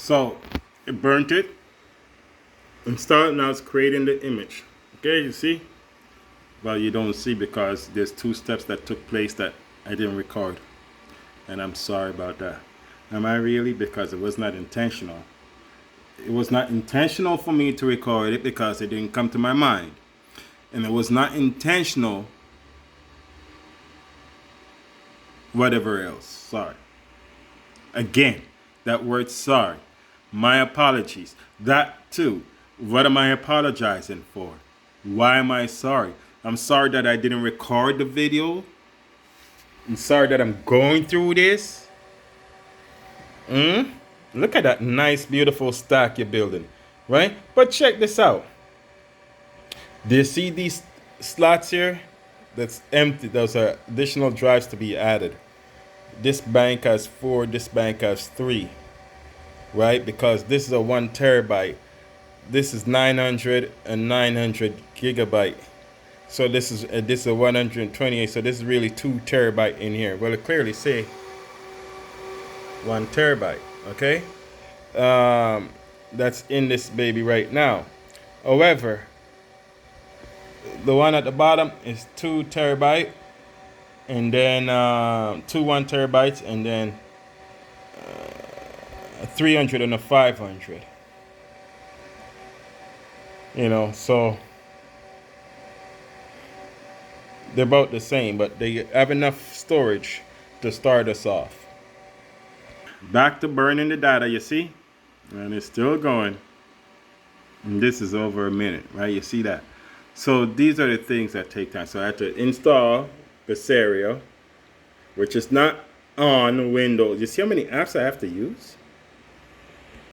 So it burnt it. Install it now. It's creating the image. Okay, you see? Well, you don't see because there's two steps that took place that I didn't record, and I'm sorry about that. Am I really? Because it was not intentional. It was not intentional for me to record it because it didn't come to my mind, and it was not intentional. Whatever else. Sorry. Again, that word sorry. My apologies. That too. What am I apologizing for? Why am I sorry? I'm sorry that I didn't record the video. I'm sorry that I'm going through this. Look at that nice, beautiful stack you're building, right? But check this out. Do you see these slots here? That's empty. Those are additional drives to be added. This bank has 4, this bank has 3, right? Because this is a 1 terabyte. This is 900 and 900 gigabyte. So this is a 128. So this is really 2 terabyte in here. Well, it clearly say 1 terabyte. Okay, that's in this baby right now. However, the one at the bottom is 2 terabyte, and then 2 1 terabytes, and then 300 and a 500. You know, so they're about the same, but they have enough storage to start us off. Back to burning the data, you see? And it's still going. And this is over a minute, right? You see that? So these are the things that take time. So I have to install Bessarial, which is not on Windows. You see how many apps I have to use?